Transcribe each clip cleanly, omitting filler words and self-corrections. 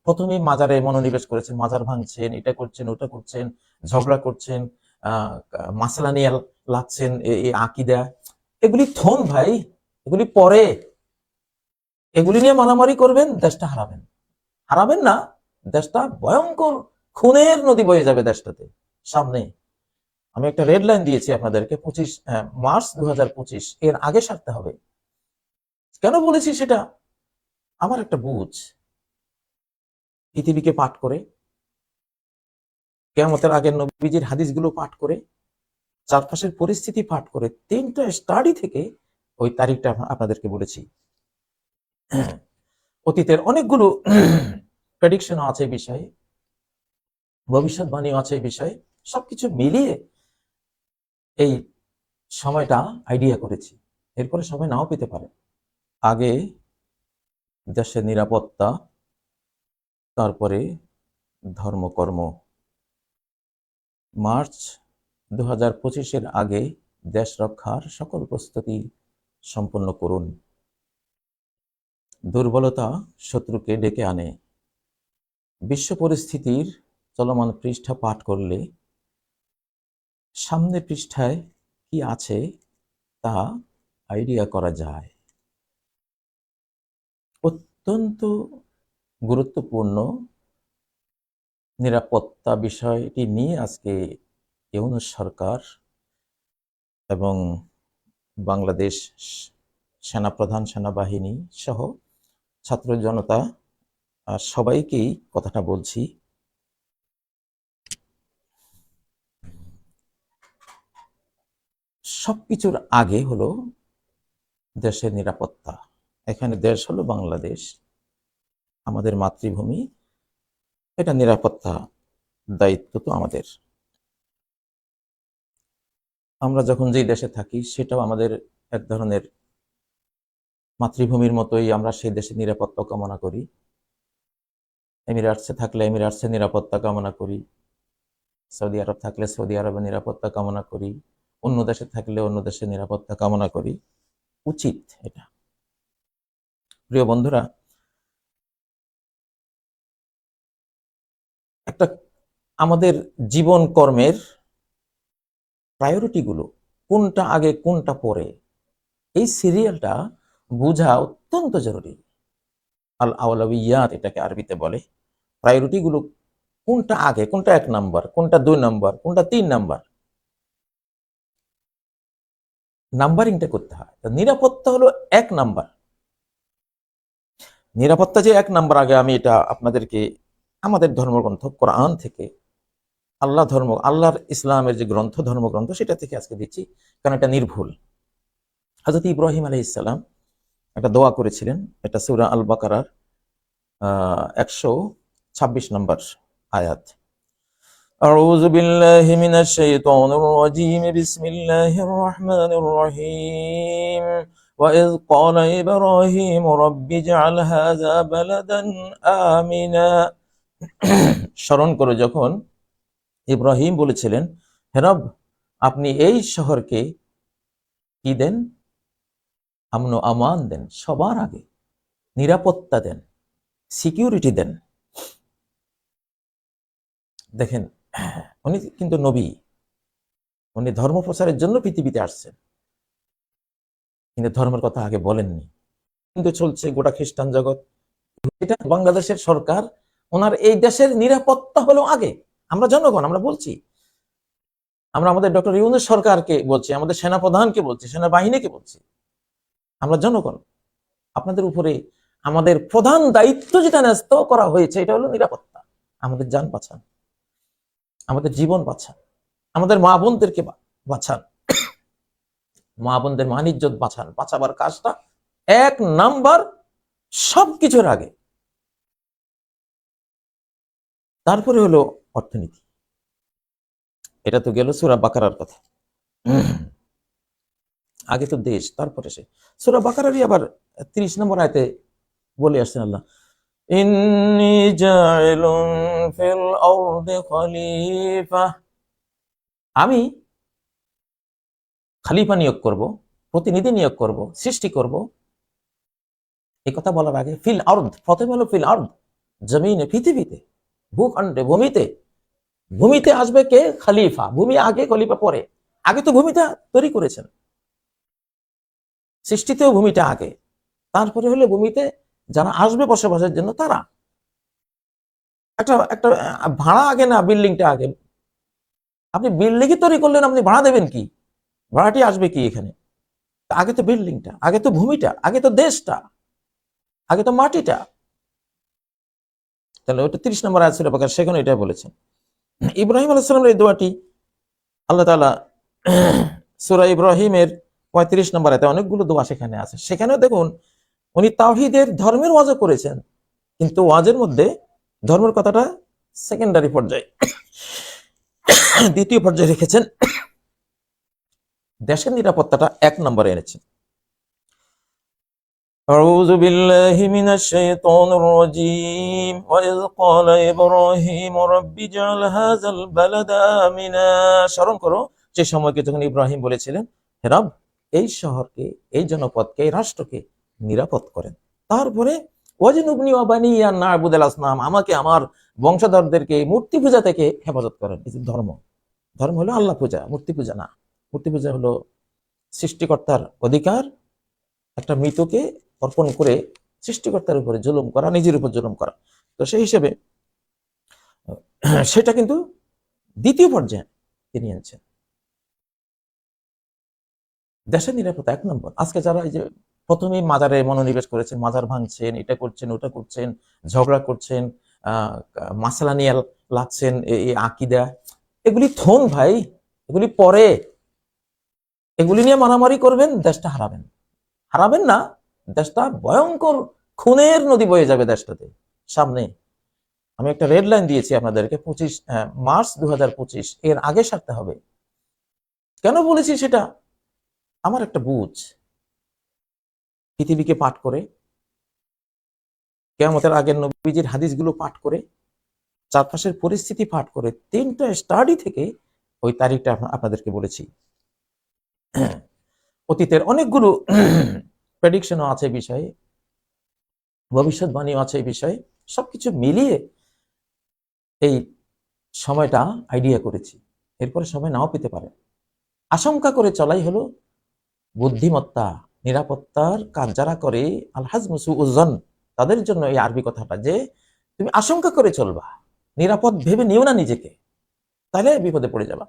প্রথমেই মাজারে মনোনিবেশ করেছেন, মাজার ভাঙছেন, এটা করছেন, ওটা করছেন, ঝগড়া করছেন, মাসলা নিয়ে লাগছেন, এই আকিদা, এগুলি থন ভাই, এগুলি পরে, এগুলি নিয়ে মারামারি করবেন, দেশটা হারাবেন। হারাবেন না, দেশটা ভয়ঙ্কর খুনের নদী বয়ে যাবে দেশটাতে সামনে। আমি একটা রেড লাইন দিয়েছি আপনাদেরকে, 25 মার্চ 2025, এর আগে সারতে হবে। কেন বলেছি সেটা? আমার একটা বুঝ, পৃথিবীকে পাঠ করে, কিয়ামতের আগের নবীজির হাদিসগুলো পাঠ করে, চারপাশের পরিস্থিতি পাঠ করে, 3টা স্টাডি থেকে ওই তারিখটা আপনাদেরকে বলেছি। অতীতের অনেকগুলো প্রেডিকশন আছে বিষয়ে, ভবিষ্যৎবাণী আছে বিষয়ে, সবকিছু মিলিয়ে এই সময়টা আইডিয়া করেছি। এরপরে সময় নাও পেতে পারে। আগে দেশের নিরাপত্তা, তারপরে ধর্মকর্ম। মার্চ 2025-এর আগে দেশ রক্ষার সকল প্রস্তুতি সম্পন্ন করুন। দুর্বলতা শত্রুকে ডেকে আনে। বিশ্ব পরিস্থিতির চলমান পৃষ্ঠা পাঠ করলে সামনে পৃষ্ঠায় কি আছে তা আইডিয়া করা যায়। অত্যন্ত গুরুত্বপূর্ণ নিরাপত্তা বিষয়টি নিয়ে আজকে ইউনূস সরকার এবং বাংলাদেশ সেনাপ্রধান, সেনাবাহিনী সহ ছাত্র জনতা সবাইকেই কথাটা বলছি। সবকিছুর আগে হলো দেশের নিরাপত্তা। এখানে দেশ হলো বাংলাদেশ, আমাদের মাতৃভূমি। এটা নিরাপত্তা দায়িত্ব তো আমাদের। আমরা যখন যেই দেশে থাকি সেটাও আমাদের এক ধরনের মাতৃভূমির মতোই, আমরা সেই দেশের নিরাপত্তা কামনা করি। এমিরেটসে থাকলে এমিরেটসের নিরাপত্তা কামনা করি, সৌদি আরব থাকলে সৌদি আরবের নিরাপত্তা কামনা করি, অন্য দেশে থাকলে অন্য দেশের নিরাপত্তা কামনা করি। উচিত এটা। প্রিয় বন্ধুরা, একটা আমাদের জীবন কর্মের প্রায়োরিটিগুলো কোনটা আগে কোনটা পরে, এই সিরিয়ালটা বোঝা অত্যন্ত জরুরি। আল আওলাউইয়াত এটাকে আরবিতে বলে। প্রায়োরিটিগুলো কোনটা আগে, কোনটা 1 নাম্বার, কোনটা 2 নাম্বার, কোনটা 3 নাম্বার, নাম্বারিংটা করতে হয়। নিরাপত্তা হলো 1 নাম্বার। নিরাপত্তা যে 1 নাম্বার, আগে আমি এটা আপনাদেরকে আমাদের ধর্মগ্রন্থ কোরআন থেকে, আল্লাহর ইসলামের যে গ্রন্থ, ধর্মগ্রন্থ, সেটা থেকে আজকে দিচ্ছি, কারণ এটা নির্ভুল। হযরত ইব্রাহিম আলাইহিস সালাম একটা দোয়া করেছিলেন, এটা সূরা আল বাকারার 126 নম্বর আয়াত। আউযু বিল্লাহি মিনাশ শাইতানির রাজীম, বিসমিল্লাহির রহমানির রহিম। وَإِذْ قَالَ إِبْرَاهِيمُ رَبِّ اجْعَلْ هَذَا بَلَدًا آمِنًا। স্মরণ করো যখন ইব্রাহিম বলেছিলেন, হে রব, আপনি এই শহরকে কি দেন? আমন ও আমান দেন, সবার আগে নিরাপত্তা দেন, সিকিউরিটি দেন। দেখেন, উনি কিন্তু নবী, উনি ধর্ম প্রচারের জন্য পৃথিবীতে আসছেন, কিন্তু ধর্মের কথা আগে বলেননি। কিন্তু চলছে গোটা খ্রিস্টান জগৎ। এটা বাংলাদেশের সরকার, ওনার এই দেশের নিরাপত্তা হলো আগে। আমরা জনগণ, আমরা বলছি, আমরা আমাদের ডক্টর ইউনূস সরকারকে বলছি, আমাদের সেনাপ্রধানকে বলছি, সেনাবাহিনীকে বলছি, আমরা জনগণ। আপনাদের উপরে আমাদের প্রধান দায়িত্ব যেটা ন্যস্ত করা হয়েছে, এটা হলো নিরাপত্তা। আমাদের জান বাঁচান, আমাদের জীবন বাঁচান, আমাদের মা বোনদেরকে বাঁচান, মা বোনদের মান ইজ্জত বাঁচান। বাঁচাবার কাজটা 1 নাম্বার, সবকিছুর আগে। তারপরে হলো অর্থনীতি। এটা তো গেল সূরা বাকারার কথা। আগে তো দেশ, তারপরে সে সূরা বাকারারই আবার 30 নম্বর আয়াতে বলে আসছেন আল্লাহ, ইন্নী জাইলুন ফিল আরদি খলিফা। আমি খলিফা নিয়োগ করব, প্রতিনিধি নিয়োগ করব, সৃষ্টি করব। এই কথা বলার আগে ফিল আরদ, প্রথমে হলো ফিল আরদ, জমিনে, পৃথিবীতে, ভূখণ্ডে, ভূমিতে। ভূমিতে আসবে কে? খলিফা। ভূমি আগে, খলিফা পরে। আগে তো ভূমিটা তৈরি করেছেন, সৃষ্টিতেও ভূমিটা আগে, তারপরে হলে ভূমিতে যারা আসবে বসবাসের জন্য তারা। একটা একটা ভাড়া আগে না বিল্ডিংটা আগে? আপনি বিল্ডিংই তৈরি করলেন, আপনি ভাড়া দেবেন কি? ভাড়াটি আসবে কি এখানে? আগে তো বিল্ডিংটা, আগে তো ভূমিটা, আগে তো দেশটা, আগে তো মাটিটা। তাহলে ওটা 30 নম্বর আয়াত সূরা বাকারা, সেখানে এটা বলেছেন। ইব্রাহিম আলাইহিস সালামের এই দোয়াটি আল্লাহ তাআলা সূরা ইব্রাহিমের 35 নম্বর আয়াতে, অনেকগুলো দোয়া সেখানে আছে। সেখানেও দেখুন উনি তাওহীদের, ধর্মের ওয়াজও করেছেন, কিন্তু ওয়াজের মধ্যে ধর্মের কথাটা সেকেন্ডারি পর্যায়ে, দ্বিতীয় পর্যায়ে রেখেছেন। দেশের নিরাপত্তাটা 1 নম্বরে এনেছেন। أعوذ بالله من الشيطان الرجيم وإذ قال إبراهيم رب اجعل هذا البلد آمنا। স্মরণ করো যে সময়কে যখন ইব্রাহিম বলেছিলেন, হে রব, এই শহরকে, এই জনপদকে, এই রাষ্ট্রকে নিরাপদ করেন। তারপরে ওয়াজনুবনি ওয়া বানিয়া না'বুদাল আসনাম, আমাকে আমার বংশধরদেরকে মূর্তি পূজা থেকে হেফাজত করেন। এই যে ধর্ম, ধর্ম হলো আল্লাহ পূজা, মূর্তি পূজা না। মূর্তি পূজা হলো সৃষ্টিকর্তার অধিকার, একটা মৃতকে অর্পণ করে সৃষ্টিকর্তার উপরে জুলুম করা, নিজের উপর জুলুম করা। তো সেই হিসেবে সেটা কিন্তু দ্বিতীয় পর্যায়ে তিনি আনছেন। দেশের নিরাপত্তা 1 নম্বর। আজকে যারা এই যে প্রথমেই মাজারে মনোনিবেশ করেছেন, মাজার ভাঙছেন, এটা করছেন, ওটা করছেন, ঝগড়া করছেন, মাসালা নিয়ে লাগছেন, এই আকিদা, এগুলি থন ভাই, এগুলি পরে। এগুলি নিয়ে মারামারি করবেন, দেশটা হারাবেন। হারাবেন না, দেশটা ভয়ঙ্কর খুনের নদী বয়ে যাবে দেশটাতে সামনে। আমি একটা রেড লাইন দিয়েছি আপনাদেরকে, 25 মার্চ 2025, এর আগে সারতে হবে। কেন বলেছি সেটা? আমার একটা বুঝ, পৃথিবীকে পাঠ করে, কিয়ামতের আগের নবীজির হাদিসগুলো পাঠ করে, চারপাশের পরিস্থিতি পাঠ করে, 3টা স্টাডি থেকে ওই তারিখটা আপনাদেরকে বলেছি। অতীতের অনেকগুলো প্রেডিকশনও আছে বিষয়ে, ভবিষ্যৎবাণীও আছে এই বিষয়ে, সবকিছু মিলিয়ে এই সময়টা আইডিয়া করেছি। এরপরে সময় নাও পেতে পারে। আশঙ্কা করে চলাই হলো বুদ্ধিমত্তা। নিরাপত্তার কাজ যারা করে, আলহাজমু সুউজ্জন, তাদের জন্য এই আরবি কথাটা, যে তুমি আশঙ্কা করে চলবা, নিরাপদ ভেবে নিও না নিজেকে, তাহলে বিপদে পড়ে যাবা।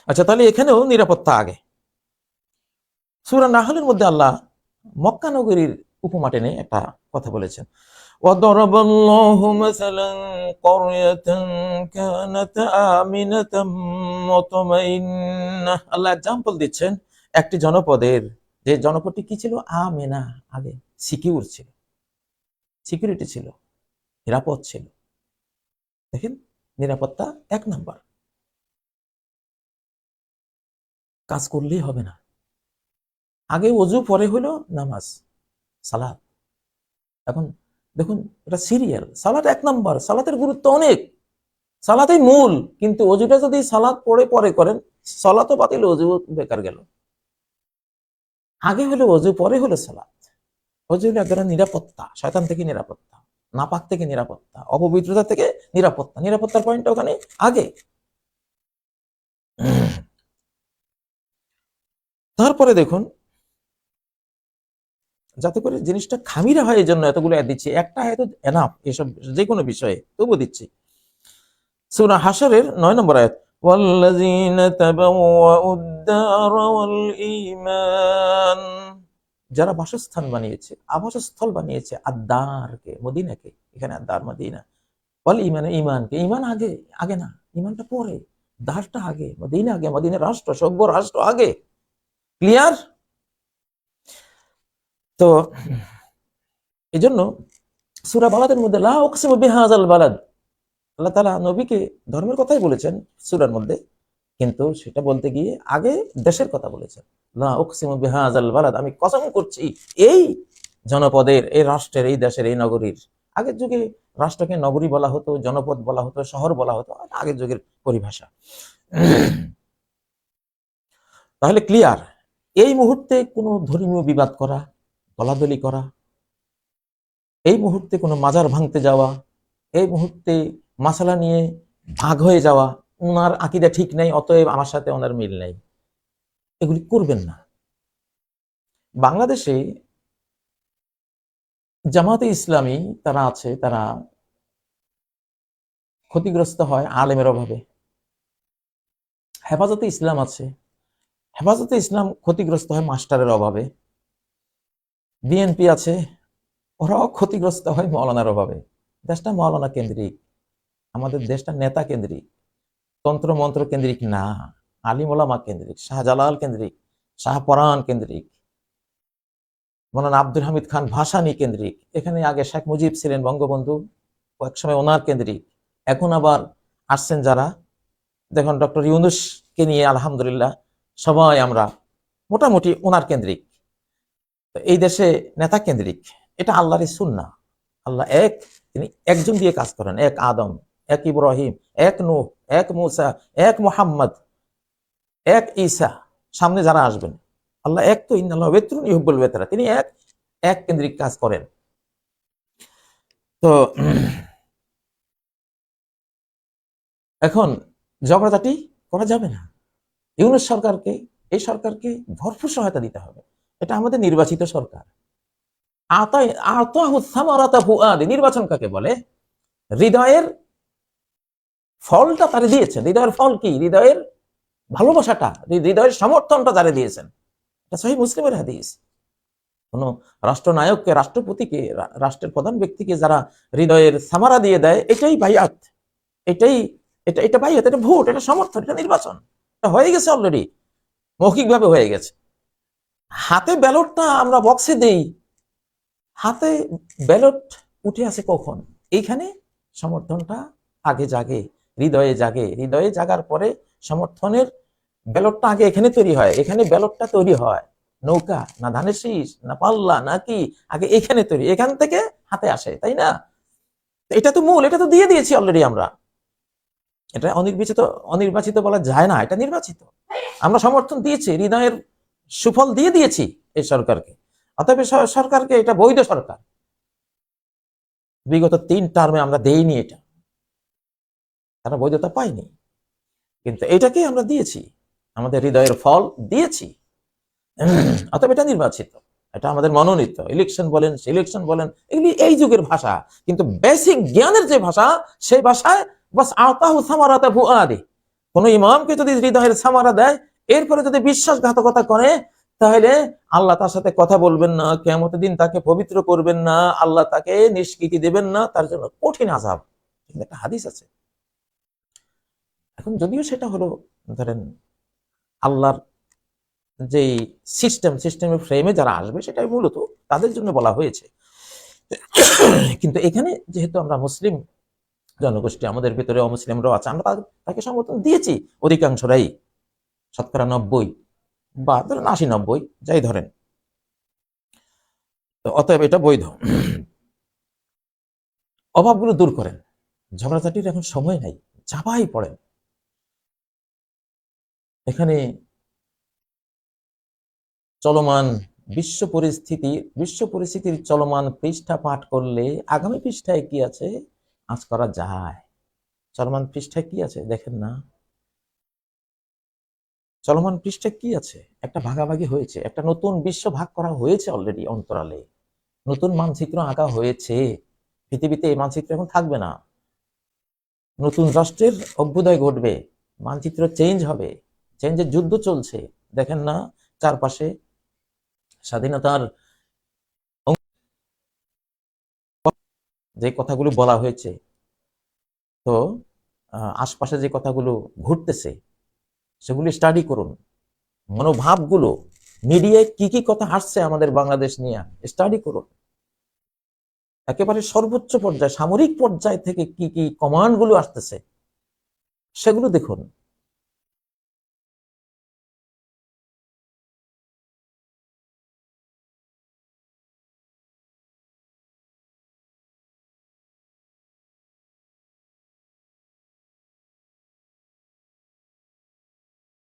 আচ্ছা, তাহলে এখানেও নিরাপত্তা আগে। সূরা নাহলের মধ্যে আল্লাহ মক্কা নগরীর উপমা টেনে একটা কথা বলেছেন। وضرب الله مثلا قرية كانت آمنة مطمئنة। আল্লাহ एग्जांपल দিচ্ছেন একটি জনপদের, যে জনপদটি কি ছিল? আমেনা, আগে সিকিউর ছিল, সিকিউরিটি ছিল, নিরাপদ ছিল। দেখেন, নিরাপত্তা 1 নাম্বার। কাজ করলেই হবে না, আগে ওযু, পরে হলো নামাজ, সালাত। এখন দেখুন, এটা সিরিয়াল। সালাত 1 নাম্বার, সালাতের গুরুত্ব অনেক, সালাতেই মূল। কিন্তু অজুটা যদি সালাত পরে পরে করেন, সালাতও বাতিল, অজু বেকার গেল। আগে হলো অজু, পরে হলো সালাত। অজু হলো একদম নিরাপত্তা, শয়তান থেকে নিরাপত্তা, নাপাক থেকে নিরাপত্তা, অপবিত্রতা থেকে নিরাপত্তা। নিরাপত্তার পয়েন্টটা ওখানে আগে। তারপরে দেখুন, যাতে করে জিনিসটা খামিরা হয়, এই জন্য এতগুলো অ্যাড দিচ্ছি। একটা হয়তো এনাফ এসব যে কোনো বিষয়ে, তবু দিচ্ছি। সূরা হাশরের 9 নম্বর আয়াত, ওয়াল্লাযীনা তাবাওয়াউদ-দার ওয়াল ঈমান, যারা বাসস্থান বানিয়েছে, আবাসস্থল বানিয়েছে, আদ-দারকে, মদিনাকে, এখানে আদ-দার মদিনা, ওয়াল ঈমান, ঈমানকে। ঈমান আগে, আগে না, ঈমানটা পরে, দারটা আগে, মদিনা আগে, মদিনা রাষ্ট্র, সভ্য রাষ্ট্র আগে। ক্লিয়ার? তো এজন্য সূরা বালাদের মধ্যে লা উকসিমু বিহাযাল বালাদ, আল্লাহ তাআলা নবীকে ধর্মের কথাই বলেছেন সূরার মধ্যে, কিন্তু সেটা বলতে গিয়ে আগে দেশের কথা বলেছেন। লা উকসিমু বিহাযাল বালাদ, আমি কসম করছি এই জনপদের, এই রাষ্ট্রের, এই দেশের, এই নগরীর। আগের যুগে রাষ্ট্রকে নগরী বলা হতো, জনপদ বলা হতো, শহর বলা হতো, আগের যুগের পরিভাষা। তাহলে ক্লিয়ার, এই মুহূর্তে কোনো ধর্মীয় বিবাদ করা, দলাদলি করা, এই মুহূর্তে কোনো মাজার ভাঙতে যাওয়া, এই মুহূর্তে মাসালা নিয়ে ভাগ হয়ে যাওয়া, ওনার আকীদা ঠিক নেই অতএব আমার সাথে ওনার মিল নেই, এগুলি করবেন না। বাংলাদেশে জামাতে ইসলামী তারা আছে, তারা ক্ষতিগ্রস্ত হয় আলেমের অভাবে। হেফাজতে ইসলাম আছে, হেফাজতে ইসলাম ক্ষতিগ্রস্ত হয় মাস্টারের অভাবে। বিএনপি আছে, ওরাও ক্ষতিগ্রস্ত হয় মৌলানার অভাবে। দেশটা মৌলানা কেন্দ্রিক, আমাদের দেশটা নেতা কেন্দ্রিক, তন্ত্র মন্ত্র কেন্দ্রিক না, আলিম ওলামা কেন্দ্রিক, শাহজালাল কেন্দ্রিক, শাহপরাণ কেন্দ্রিক, মৌলানা আব্দুল হামিদ খান ভাসানী কেন্দ্রিক। এখানে আগে শেখ মুজিব ছিলেন বঙ্গবন্ধু, এক সময় ওনার কেন্দ্রিক। এখন আবার আসছেন যারা, দেখুন ডক্টর ইউনূসকে নিয়ে আলহামদুলিল্লাহ সবাই আমরা মোটামুটি ওনার কেন্দ্রিক। এই দেশে নেতা কেন্দ্রিক, এটা আল্লাহরই সুন্নাহ। আল্লাহ এক, তিনি একজন দিয়ে কাজ করেন, এক আদম, এক ইব্রাহিম, এক নূহ, এক মূসা, এক মুহাম্মদ, এক ঈসা, সামনে যারা আসবেন, আল্লাহ এক। তো ইন্নাল্লাহ ওয়াত্রুন ইউহিব্বুল ওয়াতরা, তিনি এক, এক কেন্দ্রিক কাজ করেন। তো এখন ঝগড়াঝাটি করা যাবে না। ইউনূস সরকারকে, এই সরকারকে ভরপুর সহায়তা দিতে হবে। এটা আমাদের নির্বাচিত সরকার। নির্বাচন কাকে বলে? হৃদয়ের ফলটা তারা দিয়েছেন। হৃদয়ের ফল কি? হৃদয়ের ভালোবাসাটা, হৃদয়ের সমর্থনটা তারা দিয়েছেন। এটা সহিহ মুসলিমের হাদিস। কোন রাষ্ট্রনায়ককে, রাষ্ট্রপতিকে, রাষ্ট্রের প্রধান ব্যক্তিকে যারা হৃদয়ের সামারা দিয়ে দেয়, এটাই বাইআত, এটাই এটা বাইআত, এটা ভোট, এটা সমর্থন, এটা নির্বাচন। এটা হয়ে গেছে অলরেডি, মৌখিকভাবে হয়ে গেছে। হাতে ব্যালটটা আমরা বক্সে দেই, হাতে ব্যালট উঠে আসে কখন? এইখানে সমর্থনটা আগে জাগে, হৃদয়ে জাগে। হৃদয়ে জাগার পরে সমর্থনের ব্যালটটা আগে এখানে তৈরি হয়। এখানে ব্যালটটা তৈরি হয়, নৌকা না ধানের শীষ না পাল্লা নাকি, আগে এখানে তৈরি, এখান থেকে হাতে আসে, তাই না? এটা তো মূল, এটা তো দিয়ে দিয়েছি অলরেডি আমরা। এটা অনির্বাচিত বলা যায় না, এটা নির্বাচিত। আমরা সমর্থন দিয়েছি, হৃদয়ের সুফল দিয়ে দিয়েছি এই সরকারকে। অতএব সরকারকে, এটা বৈধ সরকার। বিগত 3 টার্মে আমরা দেইনি, এটা তারা বৈধতা পায়নি, কিন্তু এটাকে আমরা দিয়েছি, আমাদের হৃদয়ের ফল দিয়েছি। অতএব এটা নির্বাচিত, এটা আমাদের মনোনীত। ইলেকশন বলেন, সিলেকশন বলেন, এগুলি এই যুগের ভাষা। কিন্তু বেসিক জ্ঞানের যে ভাষা, সেই ভাষায় বাস আতাহু সামারাতা ফুআদি। কোন ইমামকে যদি হৃদয়ের সামারা দেয়, এরপরে যদি বিশ্বাসঘাতকতা করে, তাহলে আল্লাহ তার সাথে কথা বলবেন না, কিয়ামতের দিন তাকে পবিত্র করবেন না, আল্লাহ তাকে নিষ্কৃতি দেবেন না, তার জন্য কঠিন আযাব। একটা হাদিস আছে। এখন যদিও সেটা হলো ধরেন আল্লাহর যে সিস্টেমের ফ্রেমে যারা আসবে, সেটাই মূলত তাদের জন্য বলা হয়েছে। কিন্তু এখানে যেহেতু আমরা মুসলিম জনগোষ্ঠী, আমাদের ভিতরে অমুসলিমরাও আছে, আমরা তাকে সমর্থন দিয়েছি অধিকাংশরাই, শতকরা 90 বা ধরেন 80-90 যাই ধরেন। তো অতএব এটা বৈধ। অভাবগুলো দূর করেন, ঝগড়াঝাটির এখন সময় নাই, চাপাই পড়েন। এখানে চলমান বিশ্ব পরিস্থিতির চলমান পৃষ্ঠা পাঠ করলে আগামী পৃষ্ঠায় কি আছে আজ করা যায়। চলমান পৃষ্ঠায় কি আছে দেখেন না, চলমান পৃষ্ঠায় কি আছে? একটা ভাগাভাগি হয়েছে, একটা নতুন বিশ্ব ভাগ করা হয়েছে অলরেডি, অন্তরালে নতুন মানচিত্র আঁকা হয়েছে। পৃথিবীতে এই মানচিত্র এখন থাকবে না, নতুন রাষ্ট্রের অভ্যুদয় ঘটবে, মানচিত্র চেঞ্জ হবে, চেঞ্জের যুদ্ধ চলছে। দেখেন না চারপাশে স্বাধীনতার যে কথাগুলো বলা হয়েছে, তো আশপাশে যে কথাগুলো ঘটতেছে সেগুলি স্টাডি করুন। মনোভাবগুলো, মিডিয়ায় কি কি কথা আসছে আমাদের বাংলাদেশ নিয়ে, স্টাডি করুন। একেবারে সর্বোচ্চ পর্যায়ে, সামরিক পর্যায় থেকে কি কি কমান্ড গুলো আসতেছে, সেগুলো দেখুন।